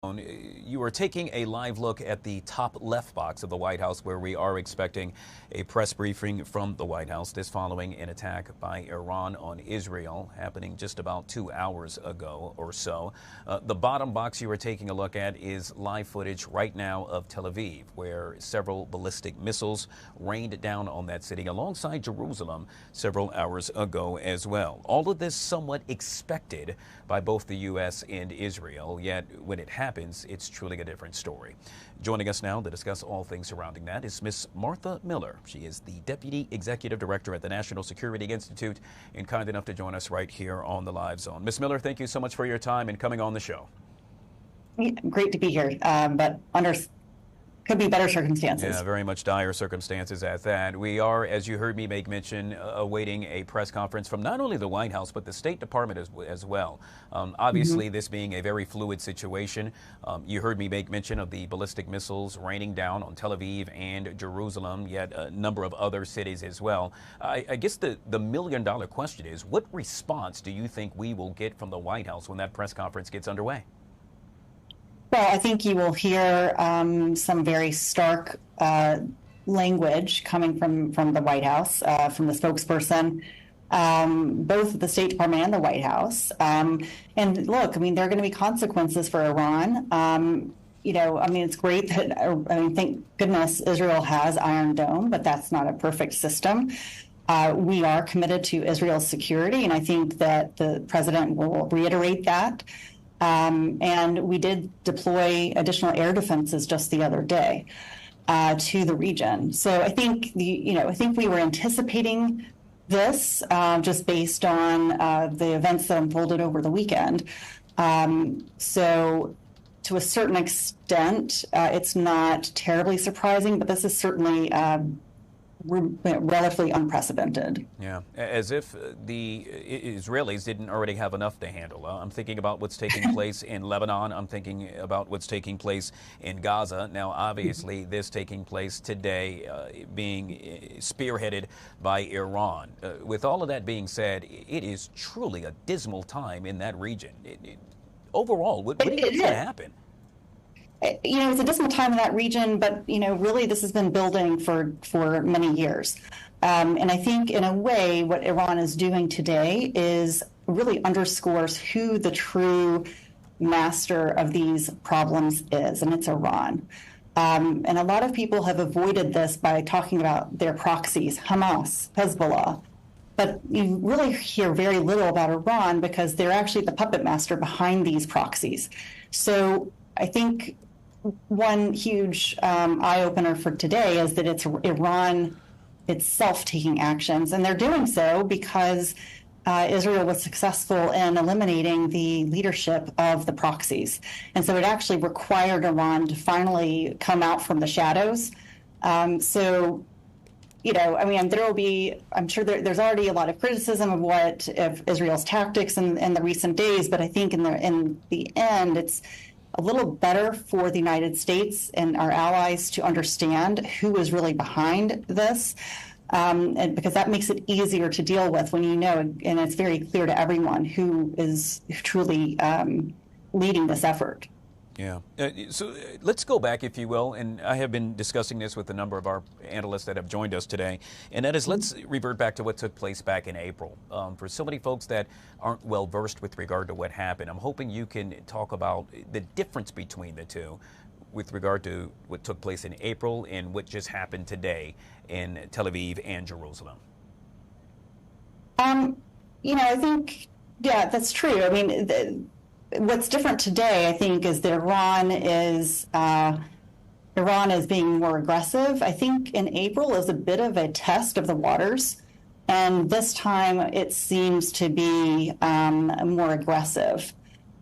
You are taking a live look at the top left box of the White House, where we are expecting a press briefing from the White House. This following an attack by Iran on Israel happening just about 2 hours ago or so. The bottom box you are taking a look at is live footage right now of Tel Aviv, where several ballistic missiles rained down on that city alongside Jerusalem several hours ago as well. All of this somewhat expected by both the U.S. and Israel, yet when it happens, it's truly a different story. Joining us now to discuss all things surrounding that is Miss Martha Miller. She is the Deputy Executive Director at the National Security Institute and kind enough to join us right here on the Live Zone. Miss Miller, thank you so much for your time and coming on the show. Great to be here, but could be better circumstances. Yeah, very much dire circumstances at that. We are, as you heard me make mention, awaiting a press conference from not only the White House, but the State Department as well. Obviously, this being a very fluid situation, you heard me make mention of the ballistic missiles raining down on Tel Aviv and Jerusalem, yet a number of other cities as well. I guess the million-dollar question is, what response do you think we will get from the White House when that press conference gets underway? Well, I think you will hear some very stark language coming from the White House, from the spokesperson, both the State Department and the White House. And look, I mean, there are going to be consequences for Iran. It's great that, thank goodness Israel has Iron Dome, but that's not a perfect system. We are committed to Israel's security, and I think that the president will reiterate that. And we did deploy additional air defenses just the other day to the region. So I think I think we were anticipating this just based on the events that unfolded over the weekend. So to a certain extent, it's not terribly surprising, but this is certainly relatively unprecedented. Yeah, as if the Israelis didn't already have enough to handle. I'm thinking about what's taking place in Lebanon. I'm thinking about what's taking place in Gaza. Now, obviously, this taking place today, being spearheaded by Iran. With all of that being said, it is truly a dismal time in that region. Overall, what do you think is going to happen? It's a dismal time in that region, but, really this has been building for many years. And I think in a way what Iran is doing today is really underscores who the true master of these problems is, and it's Iran. And a lot of people have avoided this by talking about their proxies, Hamas, Hezbollah. But you really hear very little about Iran because they're actually the puppet master behind these proxies. So I think one huge eye-opener for today is that it's Iran itself taking actions, and they're doing so because Israel was successful in eliminating the leadership of the proxies. And so it actually required Iran to finally come out from the shadows. There will be, I'm sure there's already a lot of criticism of Israel's tactics in the recent days, but I think in the end, it's a little better for the United States and our allies to understand who is really behind this, and because that makes it easier to deal with when and it's very clear to everyone who is truly leading this effort. Yeah. So let's go back, if you will, and I have been discussing this with a number of our analysts that have joined us today, and that is, let's revert back to what took place back in April. For so many folks that aren't well versed with regard to what happened, I'm hoping you can talk about the difference between the two with regard to what took place in April and what just happened today in Tel Aviv and Jerusalem. I think, yeah, that's true. I mean, what's different today, I think, is that Iran is being more aggressive. I think in April is a bit of a test of the waters, and this time it seems to be more aggressive.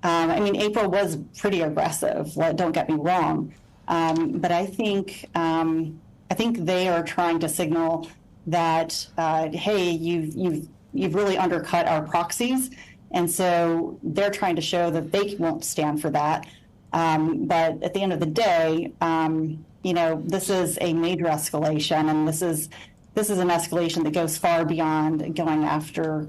April was pretty aggressive. Don't get me wrong, but I think they are trying to signal that hey, you've really undercut our proxies. And so they're trying to show that they won't stand for that. But at the end of the day, this is a major escalation, and this this is an escalation that goes far beyond going after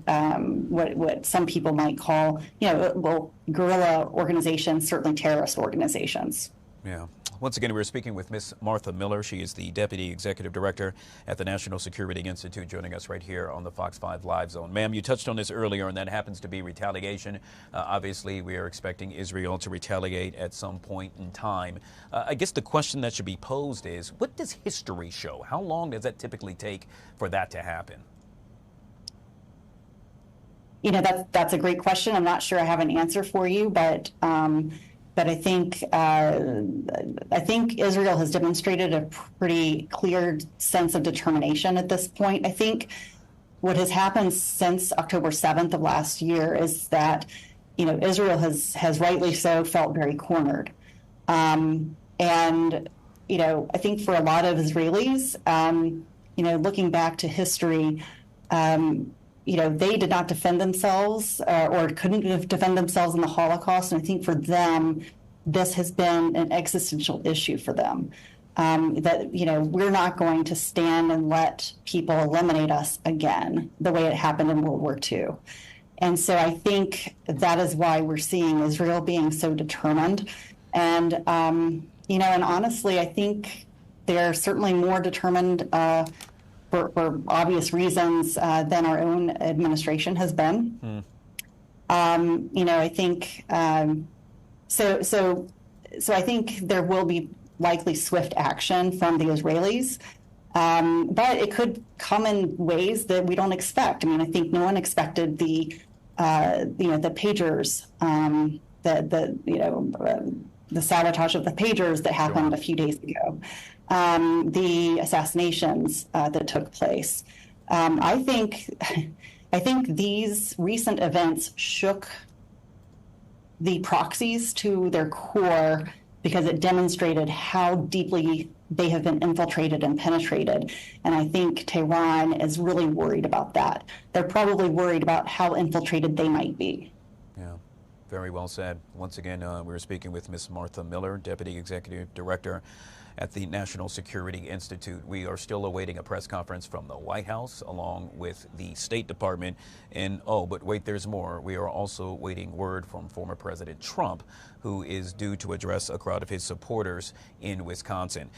what some people might call, well, guerrilla organizations, certainly terrorist organizations. Yeah. Once again, we're speaking with Ms. Martha Miller. She is the Deputy Executive Director at the National Security Institute, joining us right here on the Fox 5 Live Zone. Ma'am, you touched on this earlier, and that happens to be retaliation. Obviously, we are expecting Israel to retaliate at some point in time. I guess the question that should be posed is, what does history show? How long does that typically take for that to happen? That's a great question. I'm not sure I have an answer for you, but I think Israel has demonstrated a pretty clear sense of determination at this point. I think what has happened since October 7th of last year is that, Israel has rightly so felt very cornered. And, I think for a lot of Israelis, looking back to history, they did not defend themselves or couldn't defend themselves in the Holocaust. And I think for them, this has been an existential issue for them. That, we're not going to stand and let people eliminate us again, the way it happened in World War II. And so I think that is why we're seeing Israel being so determined. And, and honestly, I think they're certainly more determined for obvious reasons than our own administration has been. I think so I think there will be likely swift action from the Israelis, but it could come in ways that we don't expect. I think no one expected the pagers, the sabotage of the pagers that happened a few days ago. The assassinations that took place. I think these recent events shook the proxies to their core because it demonstrated how deeply they have been infiltrated and penetrated. And I think Tehran is really worried about that. They're probably worried about how infiltrated they might be. Yeah. Very well said. Once again, we were speaking with Ms. Martha Miller, Deputy Executive Director at the National Security Institute. We are still awaiting a press conference from the White House along with the State Department. And but wait, there's more. We are also waiting word from former President Trump, who is due to address a crowd of his supporters in Wisconsin.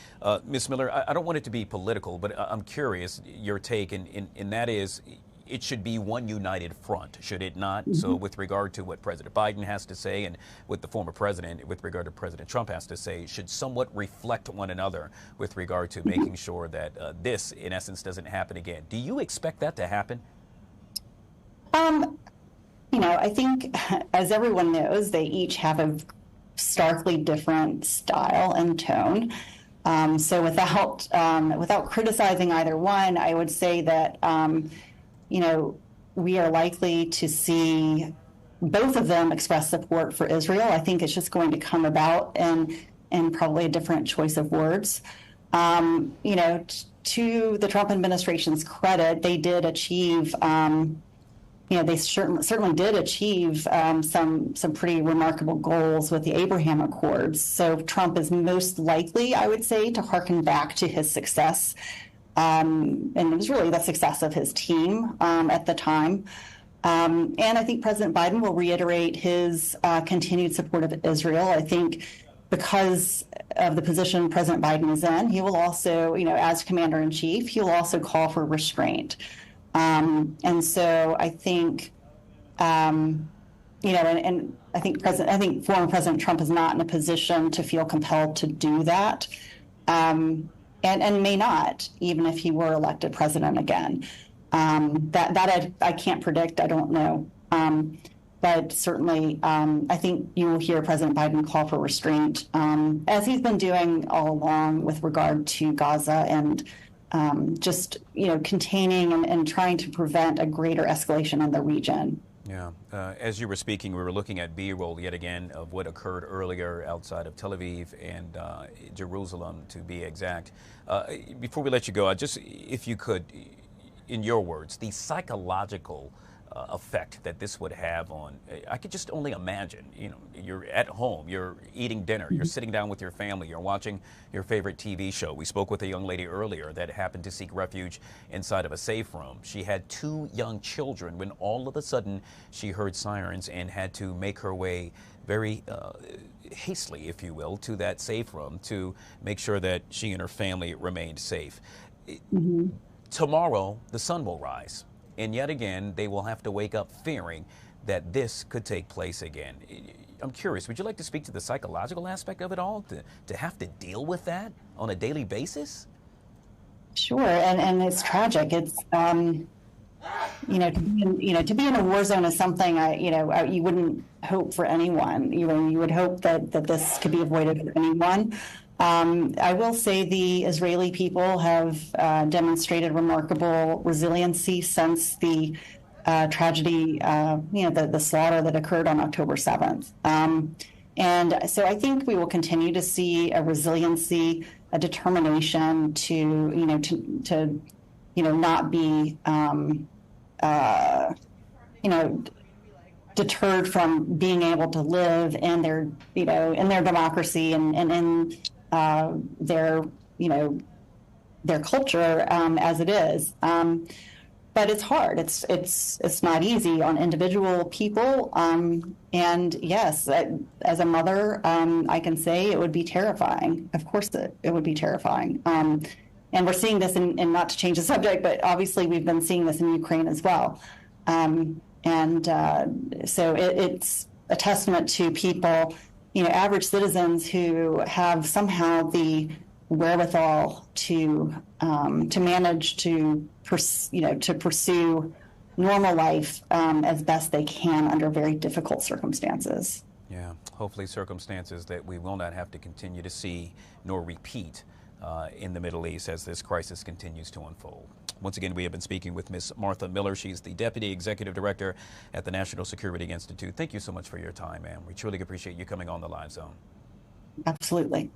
Ms. Miller, I don't want it to be political, but I'm curious your take, and that is, it should be one united front, should it not? Mm-hmm. So with regard to what President Biden has to say and what the former president, with regard to President Trump has to say, should somewhat reflect one another with regard to making sure that this, in essence, doesn't happen again. Do you expect that to happen? I think, as everyone knows, they each have a starkly different style and tone. So without criticizing either one, I would say that we are likely to see both of them express support for Israel. I think it's just going to come about in probably a different choice of words. To the Trump administration's credit, they did achieve, they certainly did achieve some pretty remarkable goals with the Abraham Accords. So Trump is most likely, I would say, to hearken back to his success. And it was really the success of his team at the time. And I think President Biden will reiterate his continued support of Israel. I think because of the position President Biden is in, he will also, as commander-in-chief, he will also call for restraint. And so I think, and I think former President Trump is not in a position to feel compelled to do that. And may not, even if he were elected president again. That I can't predict. I don't know. But certainly, I think you will hear President Biden call for restraint, as he's been doing all along with regard to Gaza and just containing and trying to prevent a greater escalation in the region. Yeah. As you were speaking, we were looking at B-roll yet again of what occurred earlier outside of Tel Aviv and Jerusalem, to be exact. Before we let you go, if you could, in your words, the psychological effect that this would have on, I could just only imagine, you know, you're at home, you're eating dinner, you're sitting down with your family, you're watching your favorite TV show. We spoke with a young lady earlier that happened to seek refuge inside of a safe room. She had 2 young children when all of a sudden she heard sirens and had to make her way very hastily, if you will, to that safe room to make sure that she and her family remained safe. Tomorrow, the sun will rise. And yet again, they will have to wake up fearing that this could take place again. I'm curious, would you like to speak to the psychological aspect of it all, to have to deal with that on a daily basis? Sure, and it's tragic. It's to be in a war zone is something you wouldn't hope for anyone. You would hope that this could be avoided for anyone. I will say the Israeli people have demonstrated remarkable resiliency since the tragedy, the slaughter that occurred on October 7th. And so I think we will continue to see a resiliency, a determination to not be, deterred from being able to live in their, in their democracy and in their culture as it is. But it's hard. It's not easy on individual people. And yes, as a mother, I can say it would be terrifying. Of course, it would be terrifying. And we're seeing this, and not to change the subject, but obviously we've been seeing this in Ukraine as well. So it's a testament to people, average citizens who have somehow the wherewithal to manage to pursue normal life as best they can under very difficult circumstances. Yeah, hopefully circumstances that we will not have to continue to see nor repeat in the Middle East as this crisis continues to unfold. Once again, we have been speaking with Ms. Martha Miller. She's the Deputy Executive Director at the National Security Institute. Thank you so much for your time, ma'am. We truly appreciate you coming on the Live Zone. Absolutely.